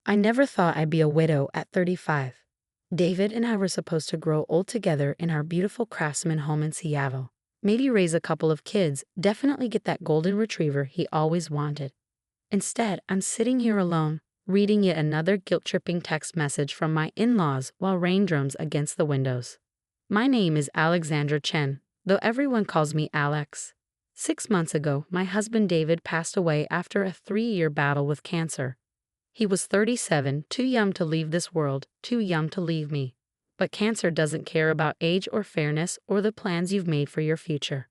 I never thought I'd be a widow at 35. David and I were supposed to grow old together in our beautiful craftsman home in Seattle. Maybe raise a couple of kids, definitely get that golden retriever he always wanted. Instead, I'm sitting here alone, reading yet another guilt-tripping text message from my in-laws while rain drums against the windows. My name is Alexandra Chen, though everyone calls me Alex. 6 months ago, my husband David passed away after a 3-year battle with cancer. He was 37, too young to leave this world, too young to leave me. But cancer doesn't care about age or fairness or the plans you've made for your future.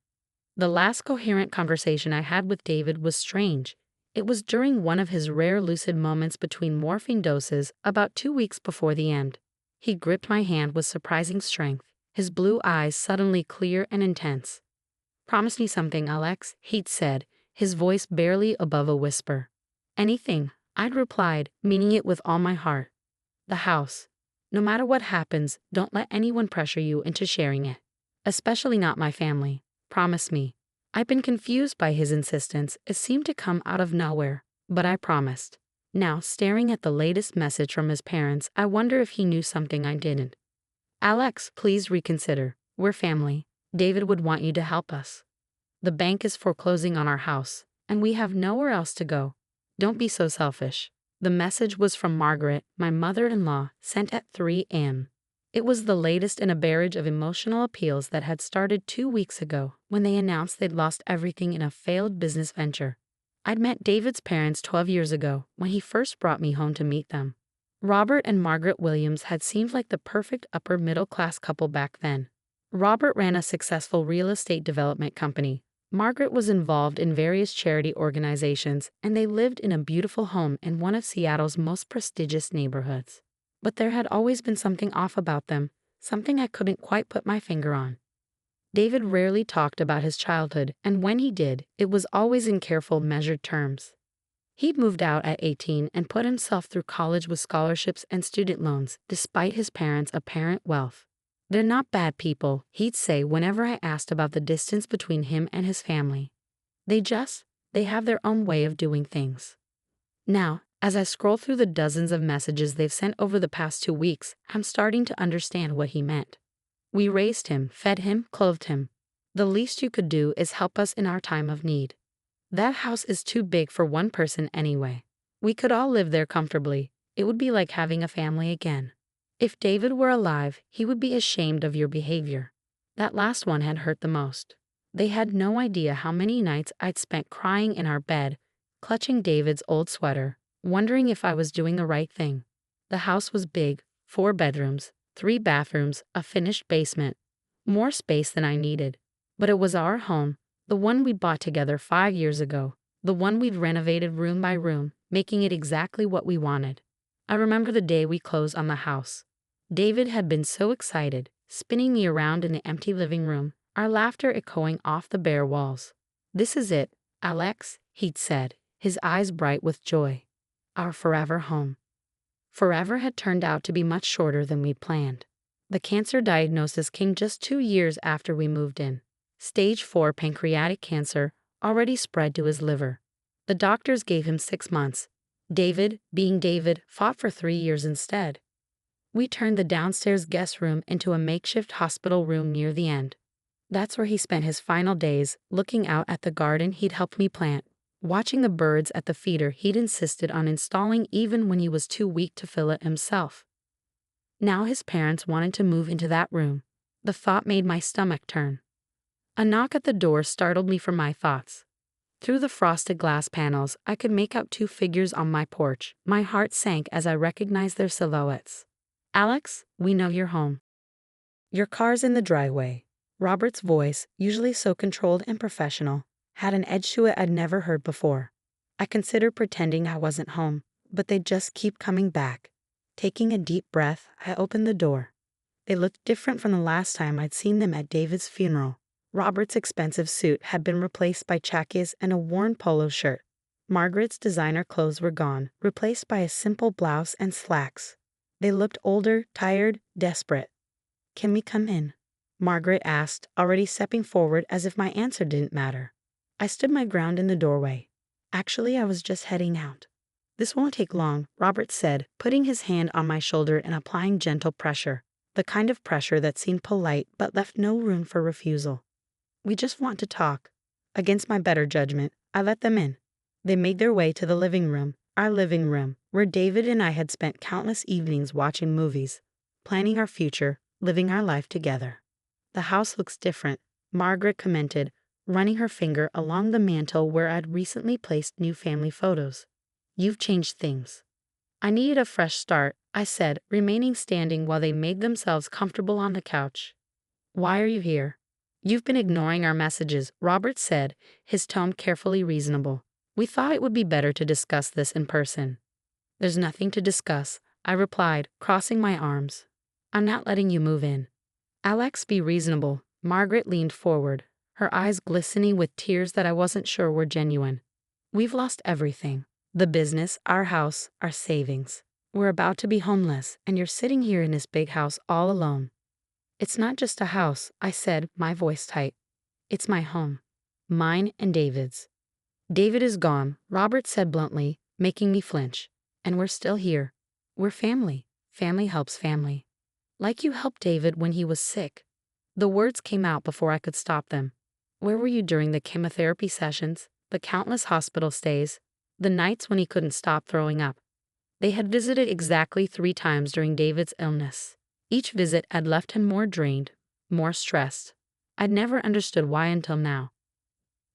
The last coherent conversation I had with David was strange. It was during one of his rare lucid moments between morphine doses about 2 weeks before the end. He gripped my hand with surprising strength, his blue eyes suddenly clear and intense. "Promise me something, Alex," he'd said, his voice barely above a whisper. "Anything," I'd replied, meaning it with all my heart. "The house. No matter what happens, don't let anyone pressure you into sharing it. Especially not my family. Promise me." I'd been confused by his insistence. It seemed to come out of nowhere, but I promised. Now, staring at the latest message from his parents, I wonder if he knew something I didn't. "Alex, please reconsider. We're family. David would want you to help us. The bank is foreclosing on our house, and we have nowhere else to go. Don't be so selfish." The message was from Margaret, my mother-in-law, sent at 3 a.m. It was the latest in a barrage of emotional appeals that had started 2 weeks ago when they announced they'd lost everything in a failed business venture. I'd met David's parents 12 years ago when he first brought me home to meet them. Robert and Margaret Williams had seemed like the perfect upper-middle-class couple back then. Robert ran a successful real estate development company. Margaret was involved in various charity organizations, and they lived in a beautiful home in one of Seattle's most prestigious neighborhoods. But there had always been something off about them, something I couldn't quite put my finger on. David rarely talked about his childhood, and when he did, it was always in careful, measured terms. He'd moved out at 18 and put himself through college with scholarships and student loans, despite his parents' apparent wealth. "They're not bad people," he'd say whenever I asked about the distance between him and his family. They have their own way of doing things." Now, as I scroll through the dozens of messages they've sent over the past 2 weeks, I'm starting to understand what he meant. "We raised him, fed him, clothed him. The least you could do is help us in our time of need. That house is too big for one person anyway. We could all live there comfortably. It would be like having a family again. If David were alive, he would be ashamed of your behavior." That last one had hurt the most. They had no idea how many nights I'd spent crying in our bed, clutching David's old sweater, wondering if I was doing the right thing. The house was big, 4 bedrooms, 3 bathrooms, a finished basement. More space than I needed. But it was our home, the one we bought together 5 years ago, the one we'd renovated room by room, making it exactly what we wanted. I remember the day we closed on the house. David had been so excited, spinning me around in the empty living room, our laughter echoing off the bare walls. "This is it, Alex," he'd said, his eyes bright with joy. Our forever home. Forever had turned out to be much shorter than we'd planned. The cancer diagnosis came just 2 years after we moved in. Stage 4 pancreatic cancer, already spread to his liver. The doctors gave him 6 months. David, being David, fought for 3 years instead. We turned the downstairs guest room into a makeshift hospital room near the end. That's where he spent his final days, looking out at the garden he'd helped me plant, watching the birds at the feeder he'd insisted on installing even when he was too weak to fill it himself. Now his parents wanted to move into that room. The thought made my stomach turn. A knock at the door startled me from my thoughts. Through the frosted glass panels, I could make out 2 figures on my porch. My heart sank as I recognized their silhouettes. "Alex, we know you're home. Your car's in the driveway." Robert's voice, usually so controlled and professional, had an edge to it I'd never heard before. I considered pretending I wasn't home, but they'd just keep coming back. Taking a deep breath, I opened the door. They looked different from the last time I'd seen them at David's funeral. Robert's expensive suit had been replaced by khakis and a worn polo shirt. Margaret's designer clothes were gone, replaced by a simple blouse and slacks. They looked older, tired, desperate. "Can we come in?" Margaret asked, already stepping forward as if my answer didn't matter. I stood my ground in the doorway. "Actually, I was just heading out." "This won't take long," Robert said, putting his hand on my shoulder and applying gentle pressure, the kind of pressure that seemed polite but left no room for refusal. "We just want to talk." Against my better judgment, I let them in. They made their way to the living room, our living room, where David and I had spent countless evenings watching movies, planning our future, living our life together. "The house looks different," Margaret commented, running her finger along the mantel where I'd recently placed new family photos. "You've changed things." "I needed a fresh start," I said, remaining standing while they made themselves comfortable on the couch. "Why are you here?" "You've been ignoring our messages," Robert said, his tone carefully reasonable. "We thought it would be better to discuss this in person." "There's nothing to discuss," I replied, crossing my arms. "I'm not letting you move in." "Alex, be reasonable." Margaret leaned forward, her eyes glistening with tears that I wasn't sure were genuine. "We've lost everything. The business, our house, our savings. We're about to be homeless, and you're sitting here in this big house all alone." "It's not just a house," I said, my voice tight. "It's my home. Mine and David's." "David is gone," Robert said bluntly, making me flinch. "And we're still here. We're family. Family helps family. Like you helped David when he was sick." The words came out before I could stop them. "Where were you during the chemotherapy sessions, the countless hospital stays, the nights when he couldn't stop throwing up?" They had visited exactly 3 times during David's illness. Each visit had left him more drained, more stressed. I'd never understood why until now.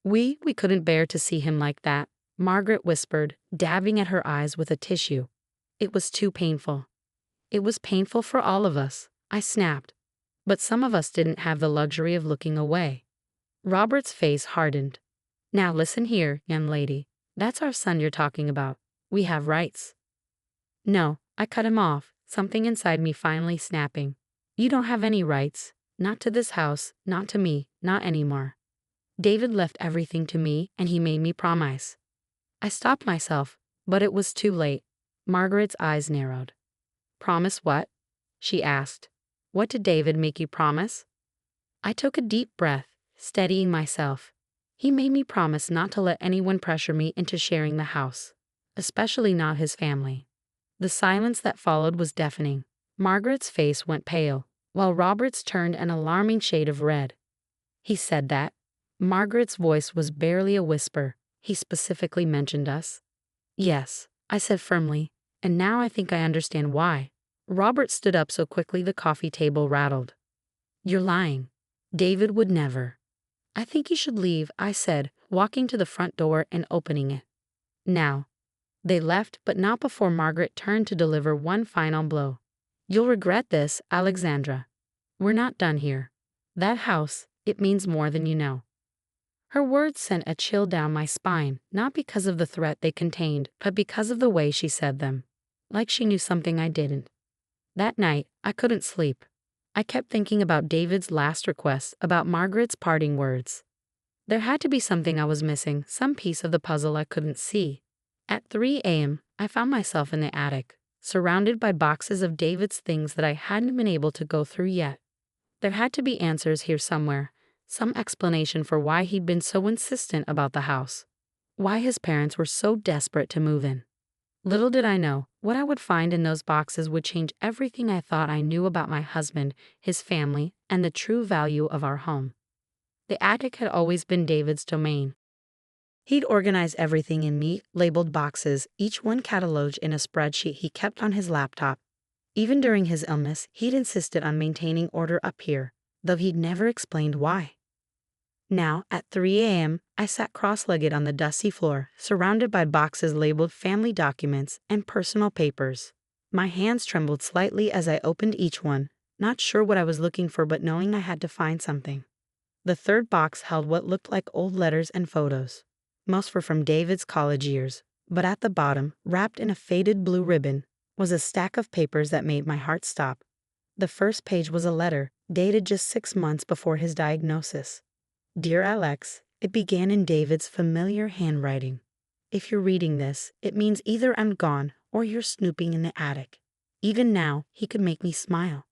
We couldn't bear to see him like that," Margaret whispered, dabbing at her eyes with a tissue. "It was too painful." "It was painful for all of us," I snapped. "But some of us didn't have the luxury of looking away." Robert's face hardened. "Now listen here, young lady. That's our son you're talking about. We have rights." "No," I cut him off, something inside me finally snapping. "You don't have any rights. Not to this house, not to me, not anymore. David left everything to me, and he made me promise." I stopped myself, but it was too late. Margaret's eyes narrowed. "Promise what?" she asked. "What did David make you promise?" I took a deep breath, steadying myself. "He made me promise not to let anyone pressure me into sharing the house, especially not his family." The silence that followed was deafening. Margaret's face went pale, while Robert's turned an alarming shade of red. "He said that?" Margaret's voice was barely a whisper. "He specifically mentioned us?" "Yes," I said firmly, "and now I think I understand why." Robert stood up so quickly the coffee table rattled. "You're lying. David would never." "I think you should leave," I said, walking to the front door and opening it. "Now." They left, but not before Margaret turned to deliver one final blow. "You'll regret this, Alexandra. We're not done here. That house, it means more than you know." Her words sent a chill down my spine, not because of the threat they contained, but because of the way she said them. Like she knew something I didn't. That night, I couldn't sleep. I kept thinking about David's last request, about Margaret's parting words. There had to be something I was missing, some piece of the puzzle I couldn't see. At 3 a.m., I found myself in the attic, surrounded by boxes of David's things that I hadn't been able to go through yet. There had to be answers here somewhere, some explanation for why he'd been so insistent about the house, why his parents were so desperate to move in. Little did I know, what I would find in those boxes would change everything I thought I knew about my husband, his family, and the true value of our home. The attic had always been David's domain. He'd organized everything in neat, labeled boxes, each one cataloged in a spreadsheet he kept on his laptop. Even during his illness, he'd insisted on maintaining order up here, though he'd never explained why. Now, at 3 a.m., I sat cross-legged on the dusty floor, surrounded by boxes labeled family documents and personal papers. My hands trembled slightly as I opened each one, not sure what I was looking for but knowing I had to find something. The third box held what looked like old letters and photos. Most were from David's college years, but at the bottom, wrapped in a faded blue ribbon, was a stack of papers that made my heart stop. The first page was a letter, dated just 6 months before his diagnosis. "Dear Alex," it began in David's familiar handwriting. "If you're reading this, it means either I'm gone or you're snooping in the attic. Even now, he could make me smile.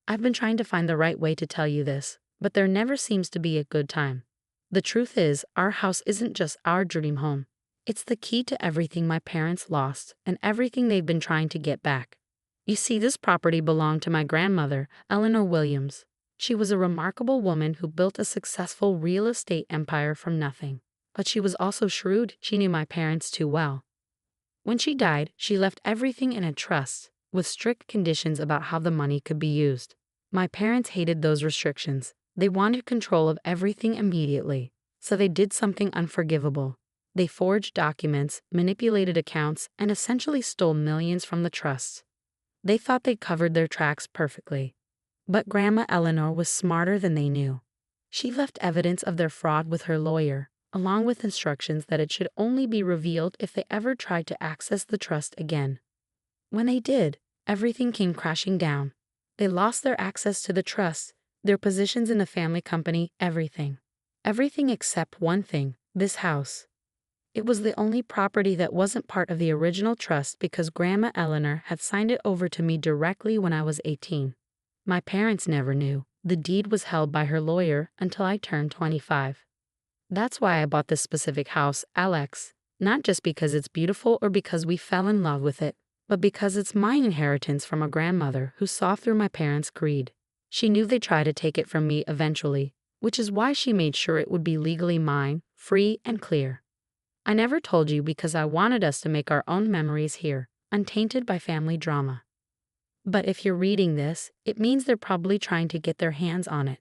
I've been trying to find the right way to tell you this, but there never seems to be a good time. The truth is, our house isn't just our dream home. It's the key to everything my parents lost and everything they've been trying to get back. You see, this property belonged to my grandmother, Eleanor Williams. She was a remarkable woman who built a successful real estate empire from nothing. But she was also shrewd. She knew my parents too well. When she died, she left everything in a trust, with strict conditions about how the money could be used. My parents hated those restrictions. They wanted control of everything immediately. So they did something unforgivable. They forged documents, manipulated accounts, and essentially stole millions from the trusts. They thought they'd covered their tracks perfectly. But Grandma Eleanor was smarter than they knew. She left evidence of their fraud with her lawyer, along with instructions that it should only be revealed if they ever tried to access the trust again. When they did, everything came crashing down. They lost their access to the trust, their positions in the family company, everything. Everything except one thing, this house. It was the only property that wasn't part of the original trust because Grandma Eleanor had signed it over to me directly when I was 18. My parents never knew. The deed was held by her lawyer until I turned 25. That's why I bought this specific house, Alex. Not just because it's beautiful or because we fell in love with it, but because it's my inheritance from a grandmother who saw through my parents' greed. She knew they'd try to take it from me eventually, which is why she made sure it would be legally mine, free and clear. I never told you because I wanted us to make our own memories here, untainted by family drama. But if you're reading this, it means they're probably trying to get their hands on it.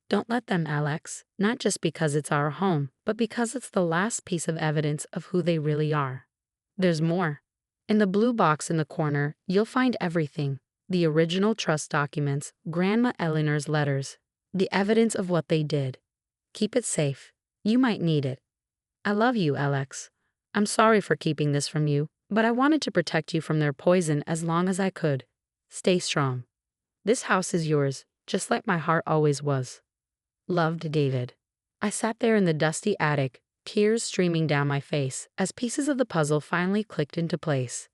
Don't let them, Alex, not just because it's our home, but because it's the last piece of evidence of who they really are. There's more. In the blue box in the corner, you'll find everything. The original trust documents, Grandma Eleanor's letters, the evidence of what they did. Keep it safe. You might need it. I love you, Alex. I'm sorry for keeping this from you, but I wanted to protect you from their poison as long as I could. Stay strong. This house is yours, just like my heart always was. Loved, David. I sat there in the dusty attic, tears streaming down my face as pieces of the puzzle finally clicked into place.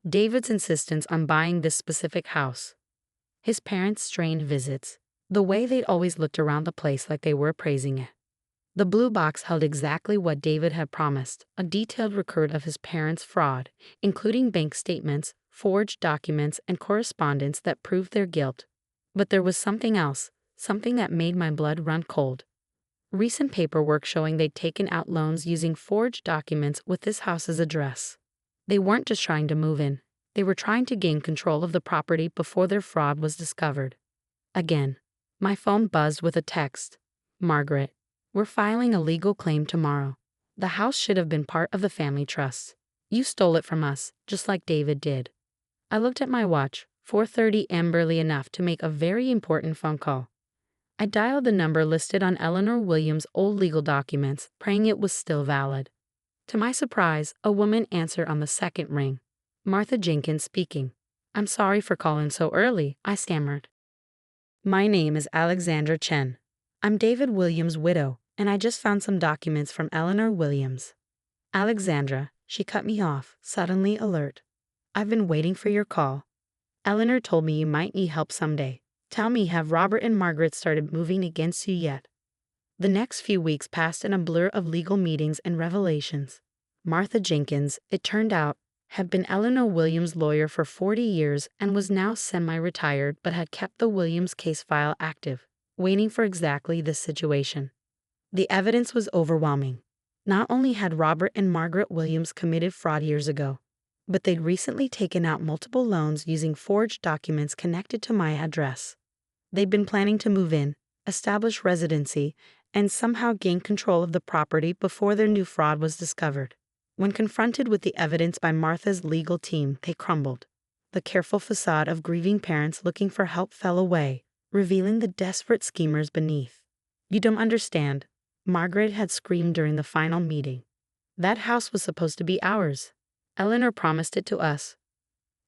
David's insistence on buying this specific house. His parents' strained visits. The way they'd always looked around the place like they were appraising it. The blue box held exactly what David had promised, a detailed record of his parents' fraud, including bank statements, forged documents, and correspondence that proved their guilt. But there was something else, something that made my blood run cold. Recent paperwork showing they'd taken out loans using forged documents with this house's address. They weren't just trying to move in, they were trying to gain control of the property before their fraud was discovered. Again, my phone buzzed with a text. Margaret. We're filing a legal claim tomorrow. The house should have been part of the family trust. You stole it from us, just like David did. I looked at my watch, 4:30 am, barely enough to make a very important phone call. I dialed the number listed on Eleanor Williams' old legal documents, praying it was still valid. To my surprise, a woman answered on the second ring. Martha Jenkins speaking. I'm sorry for calling so early, I stammered. My name is Alexandra Chen. I'm David Williams' widow, and I just found some documents from Eleanor Williams. Alexandra, she cut me off, suddenly alert. I've been waiting for your call. Eleanor told me you might need help someday. Tell me, have Robert and Margaret started moving against you yet? The next few weeks passed in a blur of legal meetings and revelations. Martha Jenkins, it turned out, had been Eleanor Williams' lawyer for 40 years and was now semi-retired but had kept the Williams case file active, waiting for exactly this situation. The evidence was overwhelming. Not only had Robert and Margaret Williams committed fraud years ago, but they'd recently taken out multiple loans using forged documents connected to my address. They'd been planning to move in, establish residency, and somehow gain control of the property before their new fraud was discovered. When confronted with the evidence by Martha's legal team, they crumbled. The careful facade of grieving parents looking for help fell away, revealing the desperate schemers beneath. You don't understand, Margaret had screamed during the final meeting. That house was supposed to be ours. Eleanor promised it to us.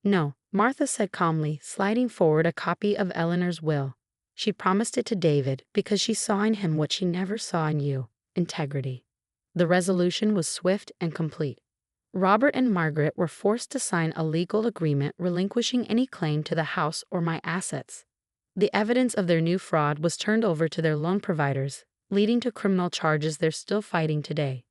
No, Martha said calmly, sliding forward a copy of Eleanor's will. She promised it to David because she saw in him what she never saw in you, integrity. The resolution was swift and complete. Robert and Margaret were forced to sign a legal agreement relinquishing any claim to the house or my assets. The evidence of their new fraud was turned over to their loan providers, leading to criminal charges they're still fighting today.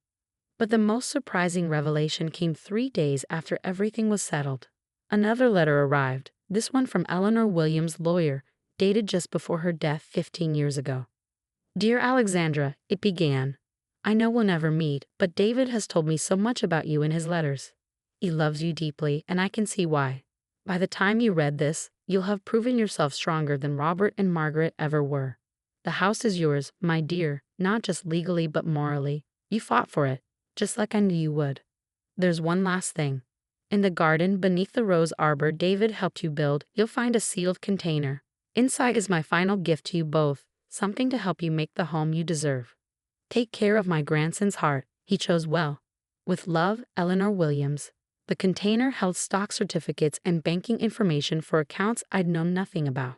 But the most surprising revelation came 3 days after everything was settled. Another letter arrived, this one from Eleanor Williams' lawyer, dated just before her death 15 years ago. Dear Alexandra, it began. I know we'll never meet, but David has told me so much about you in his letters. He loves you deeply, and I can see why. By the time you read this, you'll have proven yourself stronger than Robert and Margaret ever were. The house is yours, my dear, not just legally but morally. You fought for it, just like I knew you would. There's one last thing. In the garden beneath the rose arbor David helped you build, you'll find a sealed container. Inside is my final gift to you both, something to help you make the home you deserve. Take care of my grandson's heart, he chose well. With love, Eleanor Williams. The container held stock certificates and banking information for accounts I'd known nothing about.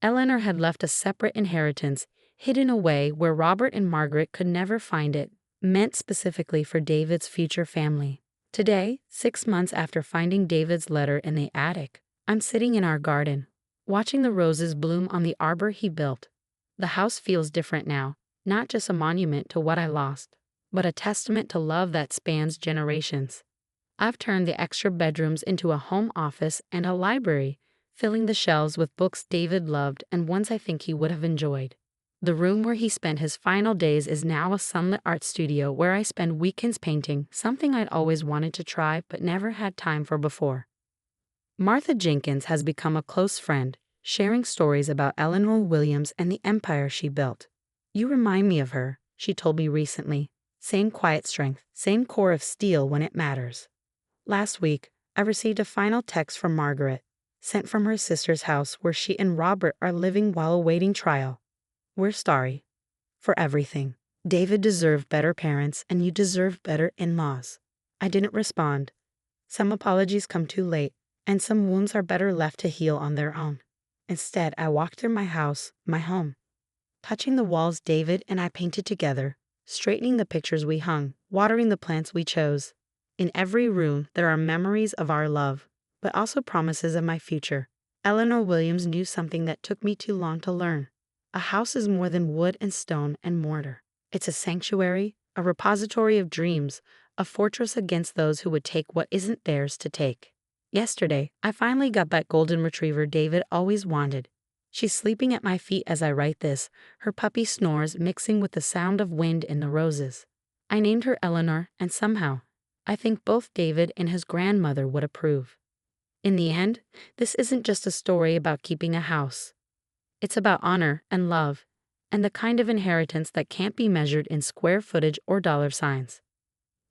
Eleanor had left a separate inheritance, hidden away where Robert and Margaret could never find it, meant specifically for David's future family. Today, 6 months after finding David's letter in the attic, I'm sitting in our garden, watching the roses bloom on the arbor he built. The house feels different now, not just a monument to what I lost, but a testament to love that spans generations. I've turned the extra bedrooms into a home office and a library, filling the shelves with books David loved and ones I think he would have enjoyed. The room where he spent his final days is now a sunlit art studio where I spend weekends painting, something I'd always wanted to try but never had time for before. Martha Jenkins has become a close friend, sharing stories about Eleanor Williams and the empire she built. You remind me of her, she told me recently. Same quiet strength, same core of steel when it matters. Last week, I received a final text from Margaret, sent from her sister's house where she and Robert are living while awaiting trial. We're sorry for everything. David deserved better parents and you deserve better in-laws. I didn't respond. Some apologies come too late, and some wounds are better left to heal on their own. Instead, I walked through my house, my home, touching the walls David and I painted together, straightening the pictures we hung, watering the plants we chose. In every room, there are memories of our love, but also promises of my future. Eleanor Williams knew something that took me too long to learn. A house is more than wood and stone and mortar. It's a sanctuary, a repository of dreams, a fortress against those who would take what isn't theirs to take. Yesterday, I finally got that golden retriever David always wanted. She's sleeping at my feet as I write this, her puppy snores mixing with the sound of wind in the roses. I named her Eleanor, and somehow, I think both David and his grandmother would approve. In the end, this isn't just a story about keeping a house. It's about honor and love, and the kind of inheritance that can't be measured in square footage or dollar signs.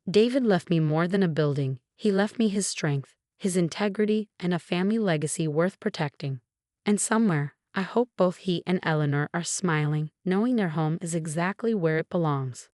David left me more than a building. He left me his strength, his integrity, and a family legacy worth protecting. And somewhere, I hope both he and Eleanor are smiling, knowing their home is exactly where it belongs.